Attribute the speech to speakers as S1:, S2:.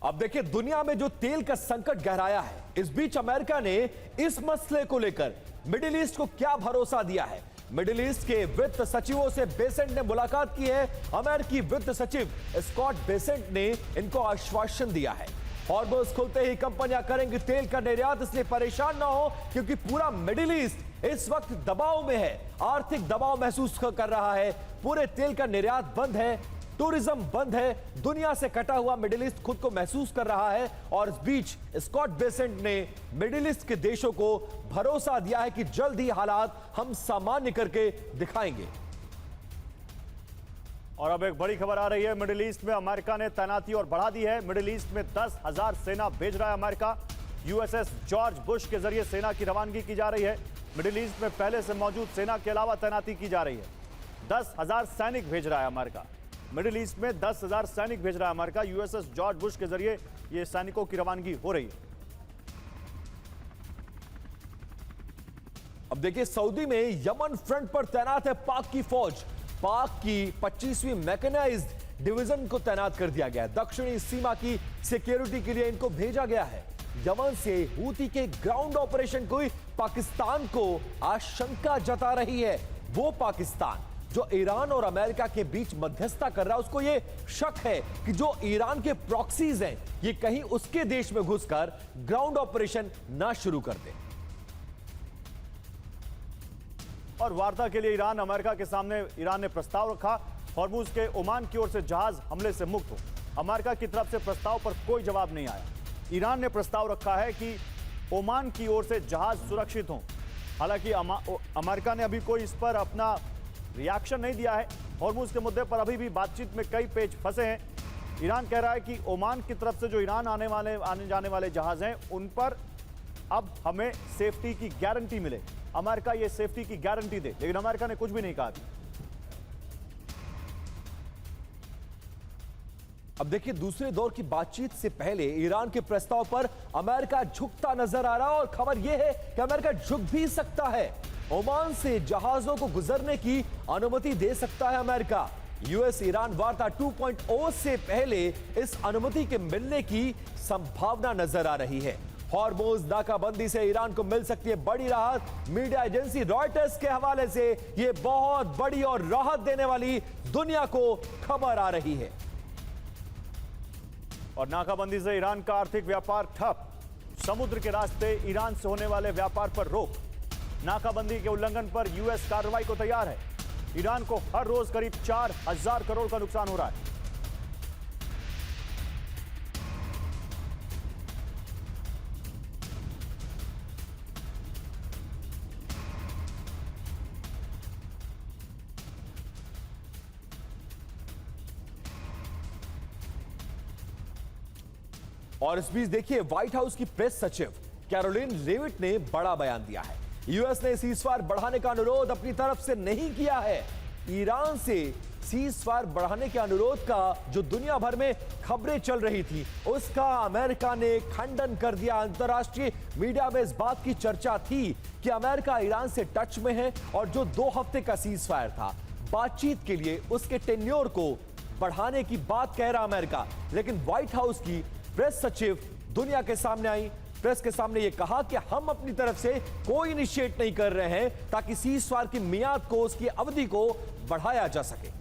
S1: अब देखिए, दुनिया में जो तेल का संकट गहराया है, इस बीच अमेरिका ने इस मसले को लेकर मिडिल ईस्ट को क्या भरोसा दिया है। मिडिल ईस्ट के वित्त सचिवों से बेसेंट ने मुलाकात की है। अमेरिकी वित्त सचिव स्कॉट बेसेंट ने इनको आश्वासन दिया है, हॉर्मोज खुलते ही कंपनियां करेंगी तेल का निर्यात, इसलिए परेशान ना हो, क्योंकि पूरा मिडिल ईस्ट इस वक्त दबाव में है, आर्थिक दबाव महसूस कर रहा है। पूरे तेल का निर्यात बंद है, टूरिज्म बंद है, दुनिया से कटा हुआ मिडिल ईस्ट खुद को महसूस कर रहा है। और इस बीच स्कॉट बेसेंट ने मिडिल ईस्ट के देशों को भरोसा दिया है कि जल्द ही हालात हम सामान्य करके दिखाएंगे।
S2: और अब एक बड़ी खबर आ रही है, मिडिल ईस्ट में अमेरिका ने तैनाती और बढ़ा दी है। मिडिल ईस्ट में 10,000 सेना भेज रहा है अमेरिका। यूएसएस जॉर्ज बुश के जरिए सेना की रवानगी की जा रही है। मिडिल ईस्ट में पहले से मौजूद सेना के अलावा तैनाती की जा रही है। 10,000 सैनिक भेज रहा है अमेरिका। मिडिल ईस्ट में 10,000 सैनिक भेज रहा है अमेरिका। यूएसएस जॉर्ज बुश के जरिए यह सैनिकों की रवानगी हो रही है।
S1: अब देखिए, सऊदी में यमन फ्रंट पर तैनात है पाक की फौज। पाक की 25वीं मैकेनाइज्ड डिवीजन को तैनात कर दिया गया है। दक्षिणी सीमा की सिक्योरिटी के लिए इनको भेजा गया है। यमन से हूती के ग्राउंड ऑपरेशन को पाकिस्तान को आशंका जता रही है। वो पाकिस्तान जो ईरान और अमेरिका के बीच मध्यस्थता कर रहा है, उसको ये शक है कि जो ईरान के प्रॉक्सीज हैं, ये कहीं उसके देश में घुसकर ग्राउंड ऑपरेशन ना शुरू कर दें।
S2: और वार्ता के लिए ईरान अमेरिका के सामने ईरान ने प्रस्ताव रखा, हॉर्मुज के ओमान की ओर से जहाज हमले से मुक्त हो। अमेरिका की तरफ से प्रस्ताव पर कोई जवाब नहीं आया। ईरान ने प्रस्ताव रखा है कि ओमान की ओर से जहाज सुरक्षित हों। हालांकि अमेरिका ने अभी कोई इस पर अपना रिएक्शन नहीं दिया है। हॉर्मुज के मुद्दे पर अभी भी बातचीत में कई पेच फंसे हैं। ईरान कह रहा है कि ओमान की तरफ से जो ईरान आने जाने वाले जहाज हैं, उन पर अब हमें सेफ्टी की गारंटी मिले। अमेरिका ये सेफ्टी की गारंटी दे, लेकिन अमेरिका ने कुछ भी नहीं कहा।
S1: अब देखिए, दूसरे दौर की बातचीत से पहले ईरान के प्रस्ताव पर अमेरिका झुकता नजर आ रहा है, और खबर यह है कि अमेरिका झुक भी सकता है। ओमान से जहाजों को गुजरने की अनुमति दे सकता है अमेरिका। यूएस ईरान वार्ता 2.0 से पहले इस अनुमति के मिलने की संभावना नजर आ रही है। हॉर्मुज नाकाबंदी से ईरान को मिल सकती है बड़ी राहत। मीडिया एजेंसी रॉयटर्स के हवाले से यह बहुत बड़ी और राहत देने वाली दुनिया को खबर आ रही है।
S2: और नाकाबंदी से ईरान का आर्थिक व्यापार ठप, समुद्र के रास्ते ईरान से होने वाले व्यापार पर रोक। नाकाबंदी के उल्लंघन पर यूएस कार्रवाई को तैयार है। ईरान को हर रोज करीब 4,000 करोड़ का नुकसान हो रहा है।
S1: और इस बीच देखिए, व्हाइट हाउस की प्रेस सचिव कैरोलिन लेविट ने बड़ा बयान दिया है। यूएस ने सीजफायर बढ़ाने का अनुरोध अपनी तरफ से नहीं किया है। ईरान से सीजफायर बढ़ाने के अनुरोध का जो दुनिया भर में खबरें चल रही थी, उसका अमेरिका ने खंडन कर दिया। अंतर्राष्ट्रीय मीडिया में इस बात की चर्चा थी कि अमेरिका ईरान से टच में है, और जो 2 हफ्ते का सीजफायर था, बातचीत के लिए उसके टेन्योर को बढ़ाने की बात कह रहा अमेरिका। लेकिन व्हाइट हाउस की प्रेस सचिव दुनिया के सामने आई, प्रेस के सामने यह कहा कि हम अपनी तरफ से कोई इनिशिएट नहीं कर रहे हैं ताकि सीजफायर की मियाद को, उसकी अवधि को बढ़ाया जा सके।